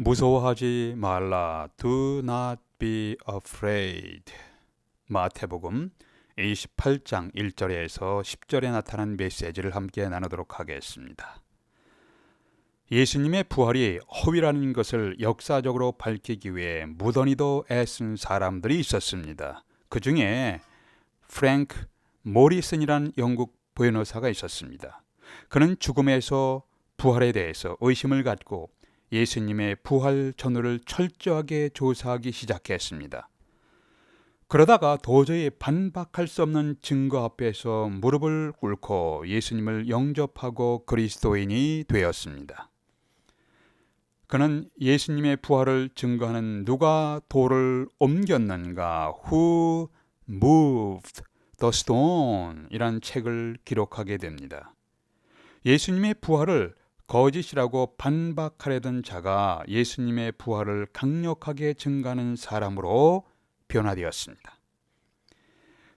무서워하지 말라. Do not be afraid. 마태복음 28장 1절에서 10절에 나타난 메시지를 함께 나누도록 하겠습니다. 예수님의 부활이 허위라는 것을 역사적으로 밝히기 위해 무던히도 애쓴 사람들이 있었습니다. 그 중에 프랭크 모리슨이라는 영국 변호사가 있었습니다. 그는 죽음에서 부활에 대해서 의심을 갖고 예수님의 부활 전후를 철저하게 조사하기 시작했습니다. 그러다가 도저히 반박할 수 없는 증거 앞에서 무릎을 꿇고 예수님을 영접하고 그리스도인이 되었습니다. 그는 예수님의 부활을 증거하는 누가 돌을 옮겼는가, Who moved the stone? 이란 책을 기록하게 됩니다. 예수님의 부활을 거짓이라고 반박하려던 자가 예수님의 부활을 강력하게 증거하는 사람으로 변화되었습니다.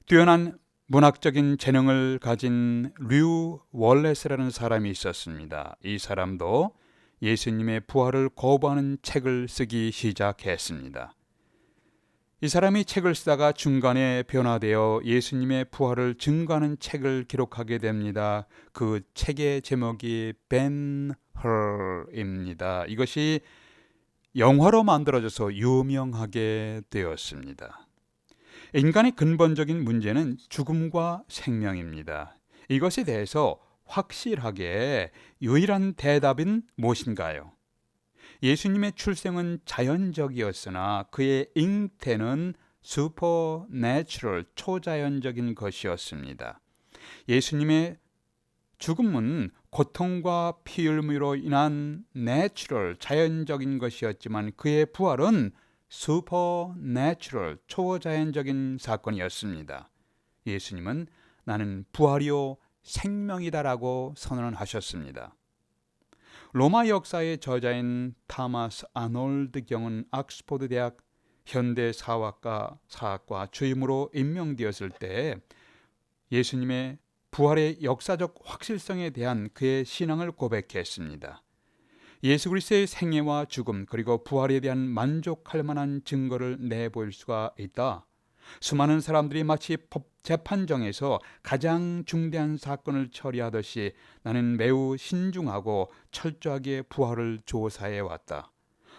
뛰어난 문학적인 재능을 가진 류 월레스라는 사람이 있었습니다. 이 사람도 예수님의 부활을 거부하는 책을 쓰기 시작했습니다. 이 사람이 책을 쓰다가 중간에 변화되어 예수님의 부활을 증거하는 책을 기록하게 됩니다. 그 책의 제목이 Ben-Hur입니다. 이것이 영화로 만들어져서 유명하게 되었습니다. 인간의 근본적인 문제는 죽음과 생명입니다. 이것에 대해서 확실하게 유일한 대답은 무엇인가요? 예수님의 출생은 자연적이었으나 그의 잉태는 슈퍼내추럴, 초자연적인 것이었습니다. 예수님의 죽음은 고통과 피 흘림으로 인한 내추럴, 자연적인 것이었지만 그의 부활은 슈퍼내추럴, 초자연적인 사건이었습니다. 예수님은 나는 부활이요 생명이다라고 선언하셨습니다. 로마 역사의 저자인 타마스 아놀드 경은 옥스퍼드 대학 현대사학과 주임으로 임명되었을 때 예수님의 부활의 역사적 확실성에 대한 그의 신앙을 고백했습니다. 예수 그리스도의 생애와 죽음 그리고 부활에 대한 만족할 만한 증거를 내보일 수가 있다. 수많은 사람들이 마치 법 재판정에서 가장 중대한 사건을 처리하듯이 나는 매우 신중하고 철저하게 부활을 조사해 왔다.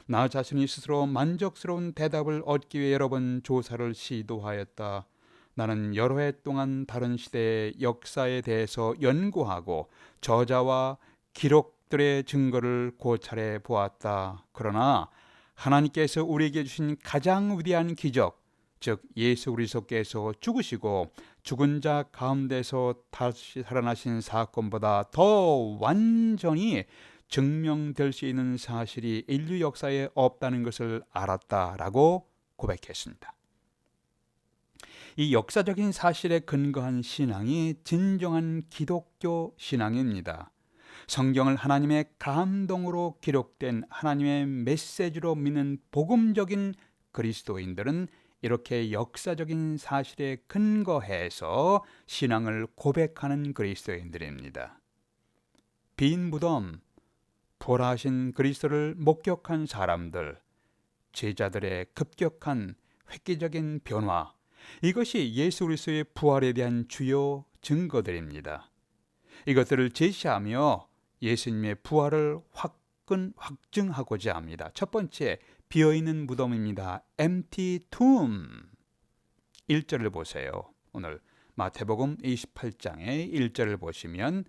나 자신이 스스로 만족스러운 대답을 얻기 위해 여러 번 조사를 시도하였다. 나는 여러 해 동안 다른 시대의 역사에 대해서 연구하고 저자와 기록들의 증거를 고찰해 보았다. 그러나 하나님께서 우리에게 주신 가장 위대한 기적, 즉 예수 그리스도께서 죽으시고 죽은 자 가운데서 다시 살아나신 사건보다 더 완전히 증명될 수 있는 사실이 인류 역사에 없다는 것을 알았다라고 고백했습니다. 이 역사적인 사실에 근거한 신앙이 진정한 기독교 신앙입니다. 성경을 하나님의 감동으로 기록된 하나님의 메시지로 믿는 복음적인 그리스도인들은 이렇게 역사적인 사실에 근거해서 신앙을 고백하는 그리스도인들입니다. 빈 무덤, 부활하신 그리스도를 목격한 사람들, 제자들의 급격한 획기적인 변화, 이것이 예수 그리스도의 부활에 대한 주요 증거들입니다. 이것들을 제시하며 예수님의 부활을 확증하고자 합니다. 첫 번째, 비어있는 무덤입니다. Empty tomb. 1절을 보세요. 오늘 마태복음 28장의 1절을 보시면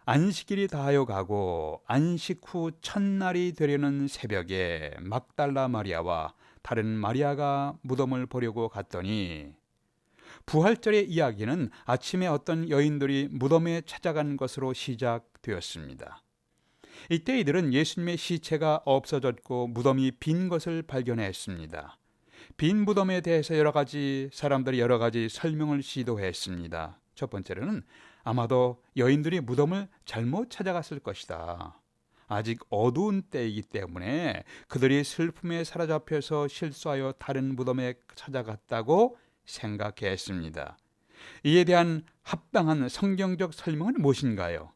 안식일이 다하여 가고 안식 후 첫날이 되려는 새벽에 막달라 마리아와 다른 마리아가 무덤을 보려고 갔더니, 부활절의 이야기는 아침에 어떤 여인들이 무덤에 찾아간 것으로 시작되었습니다. 이때 이들은 예수님의 시체가 없어졌고 무덤이 빈 것을 발견했습니다. 빈 무덤에 대해서 사람들이 여러 가지 설명을 시도했습니다. 첫 번째로는 아마도 여인들이 무덤을 잘못 찾아갔을 것이다. 아직 어두운 때이기 때문에 그들이 슬픔에 사로잡혀서 실수하여 다른 무덤에 찾아갔다고 생각했습니다. 이에 대한 합당한 성경적 설명은 무엇인가요?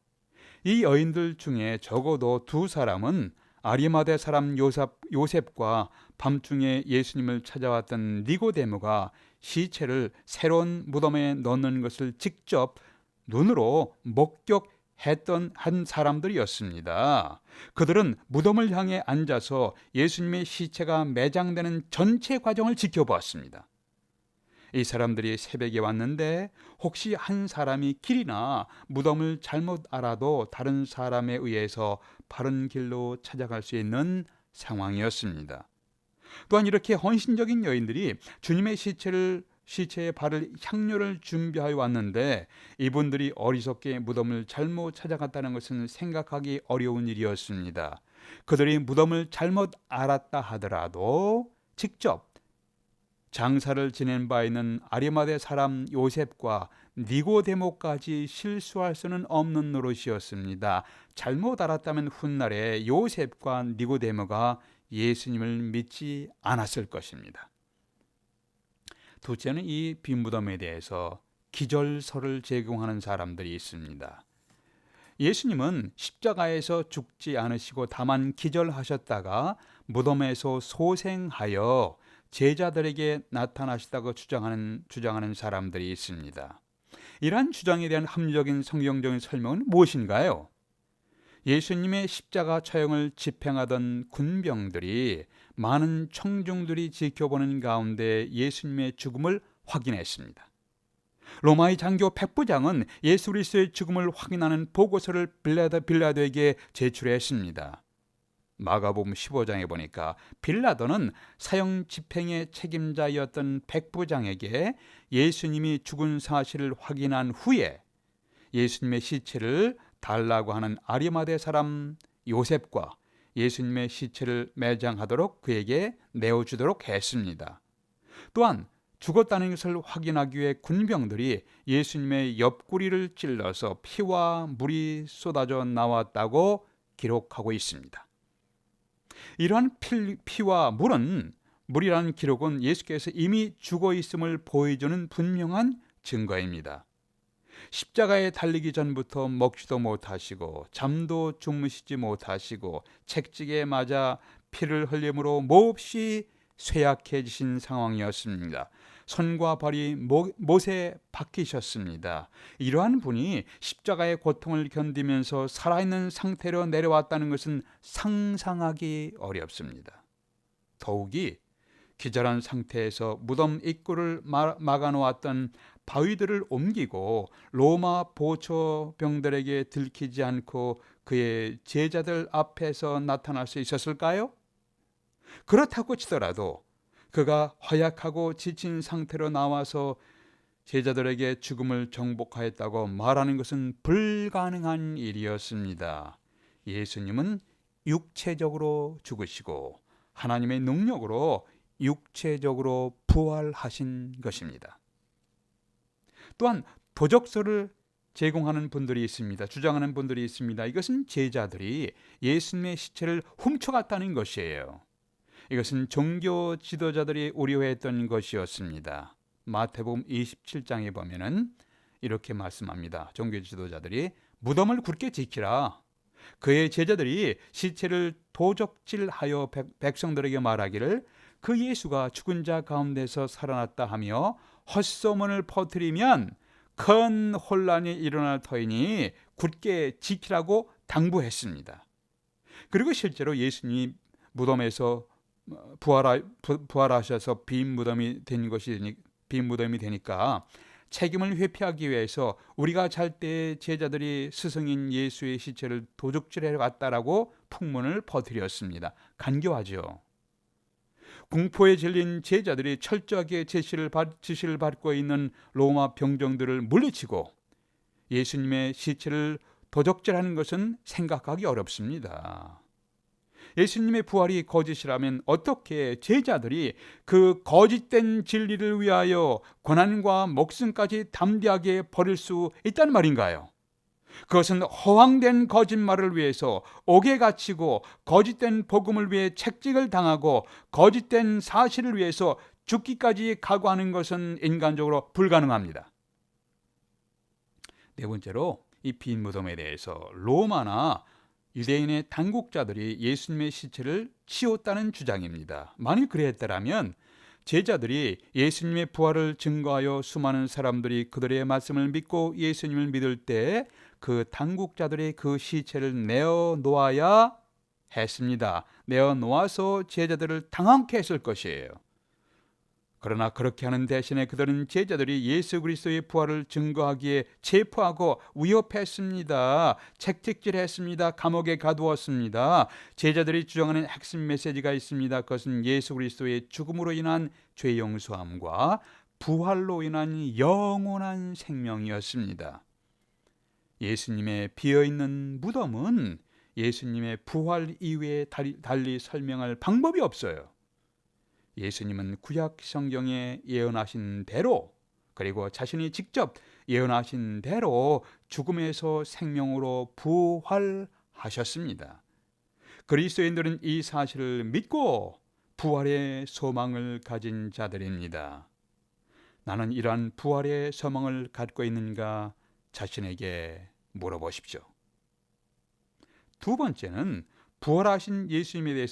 이 여인들 중에 적어도 두 사람은 아리마대 사람 요셉과 밤중에 예수님을 찾아왔던 니고데모가 시체를 새로운 무덤에 넣는 것을 직접 눈으로 목격했던 한 사람들이었습니다. 그들은 무덤을 향해 앉아서 예수님의 시체가 매장되는 전체 과정을 지켜보았습니다. 이 사람들이 새벽에 왔는데 혹시 한 사람이 길이나 무덤을 잘못 알아도 다른 사람에 의해서 바른 길로 찾아갈 수 있는 상황이었습니다. 또한 이렇게 헌신적인 여인들이 주님의 시체에 바를 향료를 준비하여 왔는데 이분들이 어리석게 무덤을 잘못 찾아갔다는 것은 생각하기 어려운 일이었습니다. 그들이 무덤을 잘못 알았다 하더라도 직접 장사를 지낸 바 있는 아리마대 사람 요셉과 니고데모까지 실수할 수는 없는 노릇이었습니다. 잘못 알았다면 훗날에 요셉과 니고데모가 예수님을 믿지 않았을 것입니다. 둘째는 이 빈 무덤에 대해서 기절서를 제공하는 사람들이 있습니다. 예수님은 십자가에서 죽지 않으시고 다만 기절하셨다가 무덤에서 소생하여 제자들에게 나타나시다고 주장하는 사람들이 있습니다. 이러한 주장에 대한 합리적인 성경적인 설명은 무엇인가요? 예수님의 십자가 처형을 집행하던 군병들이 많은 청중들이 지켜보는 가운데 예수님의 죽음을 확인했습니다. 로마의 장교 백부장은 예수 그리스도의 죽음을 확인하는 보고서를 빌라도에게 제출했습니다. 마가복음 15장에 보니까 빌라도는 사형 집행의 책임자였던 백부장에게 예수님이 죽은 사실을 확인한 후에 예수님의 시체를 달라고 하는 아리마대 사람 요셉과 예수님의 시체를 매장하도록 그에게 내어주도록 했습니다. 또한 죽었다는 것을 확인하기 위해 군병들이 예수님의 옆구리를 찔러서 피와 물이 쏟아져 나왔다고 기록하고 있습니다. 이러한 피와 물이라는 기록은 예수께서 이미 죽어 있음을 보여주는 분명한 증거입니다. 십자가에 달리기 전부터 먹지도 못하시고 잠도 주무시지 못하시고 채찍에 맞아 피를 흘림으로 몹시 쇠약해지신 상황이었습니다. 손과 발이 못에 박히셨습니다. 이러한 분이 십자가의 고통을 견디면서 살아있는 상태로 내려왔다는 것은 상상하기 어렵습니다. 더욱이 기절한 상태에서 무덤 입구를 막아놓았던 바위들을 옮기고 로마 보초병들에게 들키지 않고 그의 제자들 앞에서 나타날 수 있었을까요? 그렇다고 치더라도 그가 허약하고 지친 상태로 나와서 제자들에게 죽음을 정복하였다고 말하는 것은 불가능한 일이었습니다. 예수님은 육체적으로 죽으시고 하나님의 능력으로 육체적으로 부활하신 것입니다. 또한 도적서를 제공하는 분들이 있습니다. 주장하는 분들이 있습니다. 이것은 제자들이 예수님의 시체를 훔쳐갔다는 것이에요. 이것은 종교 지도자들이 우려했던 것이었습니다. 마태복음 27장에 보면은 이렇게 말씀합니다. 종교 지도자들이 무덤을 굳게 지키라. 그의 제자들이 시체를 도적질하여 백성들에게 말하기를 그 예수가 죽은 자 가운데서 살아났다 하며 헛소문을 퍼뜨리면 큰 혼란이 일어날 터이니 굳게 지키라고 당부했습니다. 그리고 실제로 예수님이 무덤에서 부활하셔서 빈 무덤이 되니까 책임을 회피하기 위해서 우리가 잘 때 제자들이 스승인 예수의 시체를 도둑질해 갔다라고 풍문을 퍼뜨렸습니다. 간교하죠. 공포에 질린 제자들이 철저하게 지시를 받고 있는 로마 병정들을 물리치고 예수님의 시체를 도적질하는 것은 생각하기 어렵습니다. 예수님의 부활이 거짓이라면 어떻게 제자들이 그 거짓된 진리를 위하여 고난과 목숨까지 담대하게 버릴 수 있다는 말인가요? 그것은 허황된 거짓말을 위해서 옥에 갇히고 거짓된 복음을 위해 책찍을 당하고 거짓된 사실을 위해서 죽기까지 각오하는 것은 인간적으로 불가능합니다. 네 번째로 이 빈 무덤에 대해서 로마나 유대인의 당국자들이 예수님의 시체를 치웠다는 주장입니다. 만일 그랬더라면 제자들이 예수님의 부활을 증거하여 수많은 사람들이 그들의 말씀을 믿고 예수님을 믿을 때 그 당국자들이 그 시체를 내어놓아야 했습니다. 내어놓아서 제자들을 당황케 했을 것이에요. 그러나 그렇게 하는 대신에 그들은 제자들이 예수 그리스도의 부활을 증거하기에 체포하고 위협했습니다. 채찍질했습니다. 감옥에 가두었습니다. 제자들이 주장하는 핵심 메시지가 있습니다. 그것은 예수 그리스도의 죽음으로 인한 죄 용서함과 부활로 인한 영원한 생명이었습니다. 예수님의 비어있는 무덤은 예수님의 부활 이외에 달리 설명할 방법이 없어요. 예수님은 구약 성경에 예언하신 대로, 그리고 자신이 직접 예언하신 대로 죽음에서 생명으로 부활하셨습니다. 그리스도인들은 이 사실을 믿고 부활의 소망을 가진 자들입니다. 나는 이러한 부활의 소망을 갖고 있는가 자신에게 물어보십시오. 두 번째는 부활하신 예수님에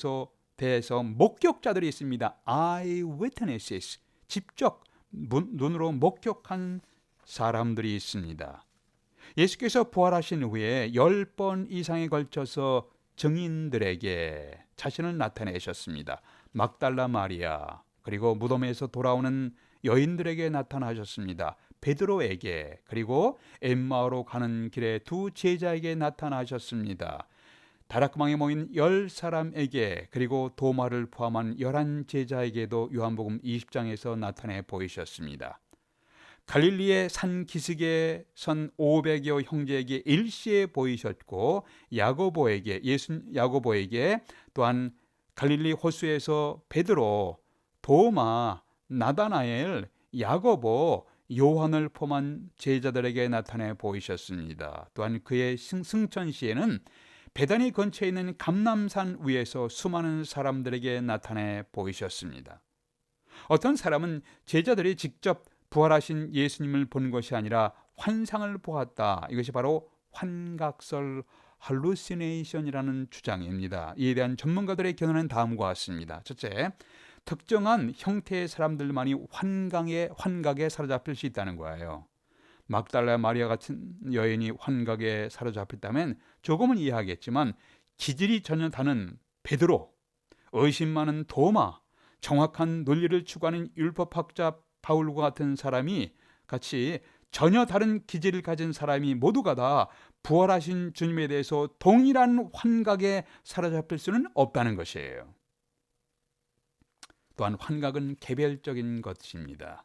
대해서 목격자들이 있습니다. eyewitnesses, 직접 눈으로 목격한 사람들이 있습니다. 예수께서 부활하신 후에 10번 이상에 걸쳐서 증인들에게 자신을 나타내셨습니다. 막달라 마리아, 그리고 무덤에서 돌아오는 여인들에게 나타나셨습니다. 베드로에게, 그리고 엠마오로 가는 길에 두 제자에게 나타나셨습니다. 다락방에 모인 10사람에게, 그리고 도마를 포함한 11제자에게도 요한복음 20장에서 나타내 보이셨습니다. 갈릴리의 산 기슭에 선 500여 형제에게 일시에 보이셨고, 야고보에게 또한 갈릴리 호수에서 베드로, 도마, 나다나엘, 야고보, 요한을 포함한 제자들에게 나타내 보이셨습니다. 또한 그의 승천시에는 베다니 근처에 있는 감람산 위에서 수많은 사람들에게 나타내 보이셨습니다. 어떤 사람은 제자들이 직접 부활하신 예수님을 본 것이 아니라 환상을 보았다. 이것이 바로 환각설 hallucination이라는 주장입니다. 이에 대한 전문가들의 견해는 다음과 같습니다. 첫째, 특정한 형태의 사람들만이 환각에 사로잡힐 수 있다는 거예요. 막달라 마리아 같은 여인이 환각에 사로잡혔다면 조금은 이해하겠지만, 기질이 전혀 다른 베드로, 의심 많은 도마, 정확한 논리를 추구하는 율법학자 바울과 같은 사람이 같이 전혀 다른 기질을 가진 사람이 모두가 다 부활하신 주님에 대해서 동일한 환각에 사로잡힐 수는 없다는 것이에요. 또한 환각은 개별적인 것입니다.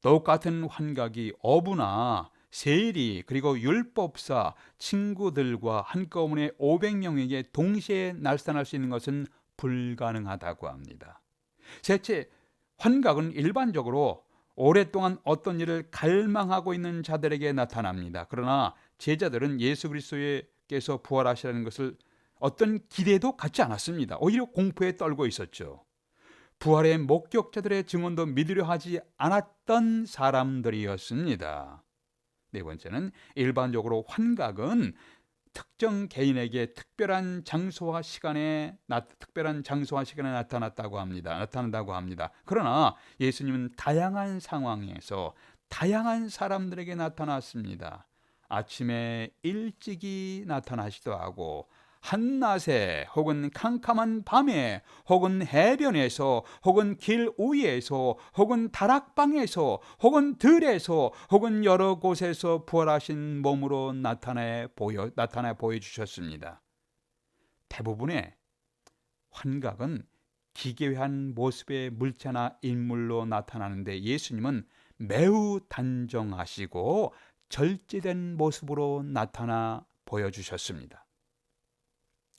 똑같은 환각이 어부나 세리, 그리고 율법사, 친구들과 한꺼번에 500명에게 동시에 나타날 수 있는 것은 불가능하다고 합니다. 셋째, 환각은 일반적으로 오랫동안 어떤 일을 갈망하고 있는 자들에게 나타납니다. 그러나 제자들은 예수 그리스도께서 부활하시라는 것을 어떤 기대도 갖지 않았습니다. 오히려 공포에 떨고 있었죠. 부활의 목격자들의 증언도 믿으려 하지 않았던 사람들이었습니다. 네 번째는, 일반적으로 환각은 특정 개인에게 특별한 장소와 시간에 나타난다고 합니다. 그러나 예수님은 다양한 상황에서 다양한 사람들에게 나타났습니다. 아침에 일찍이 나타나시기도 하고, 한낮에, 혹은 캄캄한 밤에, 혹은 해변에서, 혹은 길 위에서, 혹은 다락방에서, 혹은 들에서, 혹은 여러 곳에서 부활하신 몸으로 나타나 보여주셨습니다. 대부분의 환각은 기괴한 모습의 물체나 인물로 나타나는데, 예수님은 매우 단정하시고 절제된 모습으로 나타나 보여주셨습니다.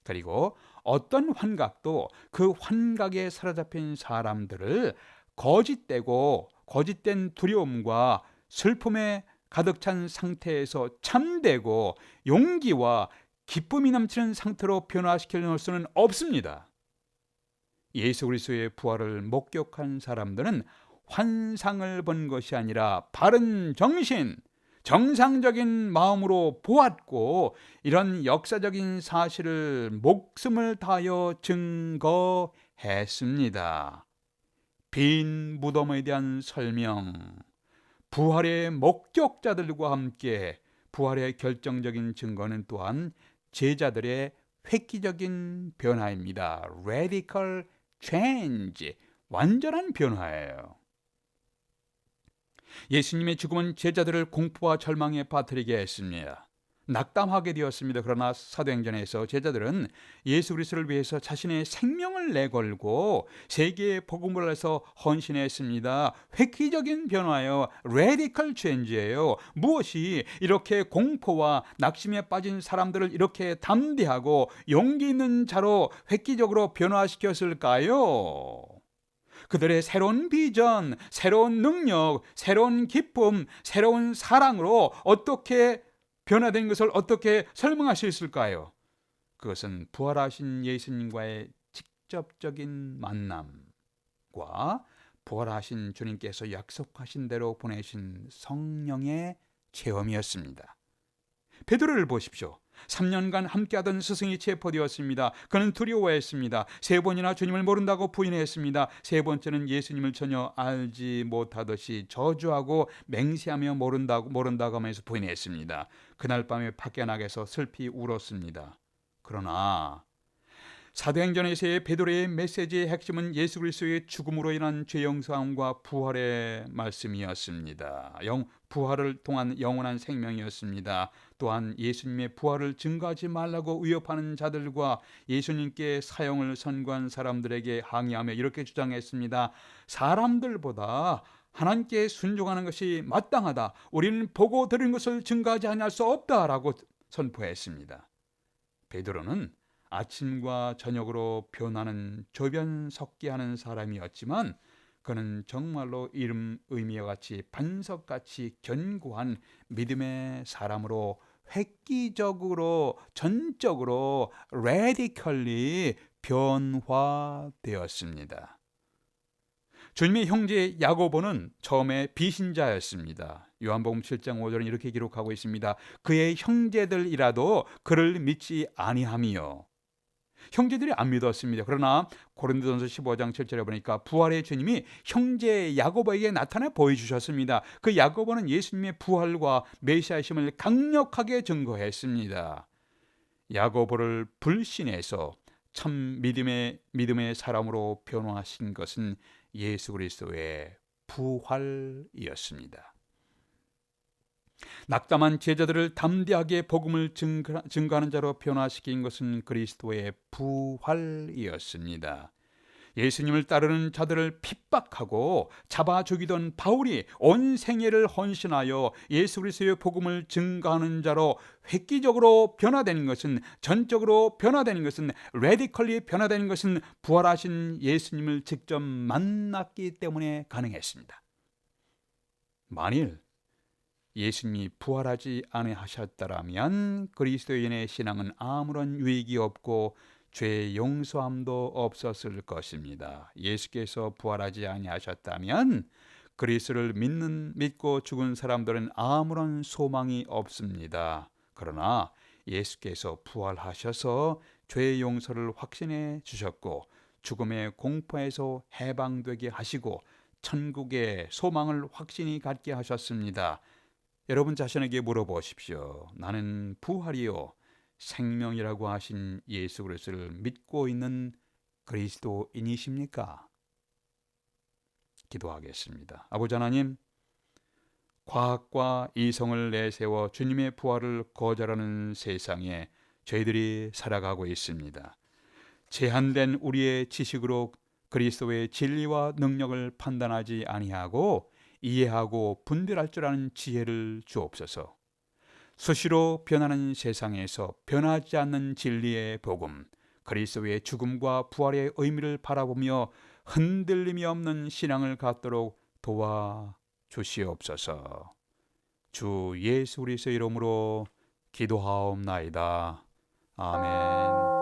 그리고 어떤 환각도 그 환각에 사로잡힌 사람들을 거짓된 두려움과 슬픔에 가득 찬 상태에서 참되고 용기와 기쁨이 넘치는 상태로 변화시켜 놓을 수는 없습니다. 예수 그리스도의 부활을 목격한 사람들은 환상을 본 것이 아니라 바른 정신, 정상적인 마음으로 보았고 이런 역사적인 사실을 목숨을 다하여 증거했습니다. 빈 무덤에 대한 설명, 부활의 목격자들과 함께 부활의 결정적인 증거는 또한 제자들의 획기적인 변화입니다. Radical change, 완전한 변화예요. 예수님의 죽음은 제자들을 공포와 절망에 빠뜨리게 했습니다. 낙담하게 되었습니다. 그러나 사도행전에서 제자들은 예수 그리스도를 위해서 자신의 생명을 내걸고 세계에 복음을 해서 헌신했습니다. 획기적인 변화예요. Radical change예요. 무엇이 이렇게 공포와 낙심에 빠진 사람들을 이렇게 담대하고 용기 있는 자로 획기적으로 변화시켰을까요? 그들의 새로운 비전, 새로운 능력, 새로운 기쁨, 새로운 사랑으로 어떻게 변화된 것을 어떻게 설명할 수 있을까요? 그것은 부활하신 예수님과의 직접적인 만남과 부활하신 주님께서 약속하신 대로 보내신 성령의 체험이었습니다. 베드로를 보십시오. 3년간 함께하던 스승이 체포되었습니다. 그는 두려워했습니다. 3번이나 주님을 모른다고 부인했습니다. 3번째는 예수님을 전혀 알지 못하듯이 저주하고 맹세하며 모른다고 하면서 부인했습니다. 그날 밤에 밖에 나가서 슬피 울었습니다. 그러나 사도행전에서의 베드로의 메시지의 핵심은 예수 그리스도의 죽음으로 인한 죄 용서함과 부활의 말씀이었습니다. 부활을 통한 영원한 생명이었습니다. 또한 예수님의 부활을 증거하지 말라고 위협하는 자들과 예수님께 사형을 선고한 사람들에게 항의하며 이렇게 주장했습니다. 사람들보다 하나님께 순종하는 것이 마땅하다. 우리는 보고 들은 것을 증거하지 않을 수 없다라고 선포했습니다. 베드로는 아침과 저녁으로 변하는 조변석기하는 사람이었지만 그는 정말로 이름 의미와 같이 반석같이 견고한 믿음의 사람으로 획기적으로 전적으로 radically 변화되었습니다. 주님의 형제 야고보는 처음에 비신자였습니다. 요한복음 7장 5절은 이렇게 기록하고 있습니다. 그의 형제들이라도 그를 믿지 아니하며, 형제들이 안 믿었습니다. 그러나 고린도전서 15장 7절에 보니까 부활의 주님이 형제 야고보에게 나타나 보여주셨습니다. 그 야고보는 예수님의 부활과 메시아심을 강력하게 증거했습니다. 야고보를 불신해서 참 믿음의 사람으로 변화하신 것은 예수 그리스도의 부활이었습니다. 낙담한 제자들을 담대하게 복음을 증거하는 자로 변화시킨 것은 그리스도의 부활이었습니다. 예수님을 따르는 자들을 핍박하고 잡아 죽이던 바울이 온 생애를 헌신하여 예수 그리스도의 복음을 증거하는 자로 획기적으로 변화되는 것은, 전적으로 변화되는 것은, 레디컬리 변화되는 것은 부활하신 예수님을 직접 만났기 때문에 가능했습니다. 만일 예수님이 부활하지 아니하셨더라면 그리스도인의 신앙은 아무런 유익이 없고 죄 용서함도 없었을 것입니다. 예수께서 부활하지 아니하셨다면 그리스도를 믿고 죽은 사람들은 아무런 소망이 없습니다. 그러나 예수께서 부활하셔서 죄 용서를 확신해 주셨고 죽음의 공포에서 해방되게 하시고 천국의 소망을 확신히 갖게 하셨습니다. 여러분 자신에게 물어보십시오. 나는 부활이요 생명이라고 하신 예수 그리스도를 믿고 있는 그리스도인이십니까? 기도하겠습니다. 아버지 하나님, 과학과 이성을 내세워 주님의 부활을 거절하는 세상에 저희들이 살아가고 있습니다. 제한된 우리의 지식으로 그리스도의 진리와 능력을 판단하지 아니하고 이해하고 분별할 줄 아는 지혜를 주옵소서. 수시로 변하는 세상에서 변하지 않는 진리의 복음, 그리스도의 죽음과 부활의 의미를 바라보며 흔들림이 없는 신앙을 갖도록 도와주시옵소서. 주 예수 그리스도의 이름으로 기도하옵나이다. 아멘.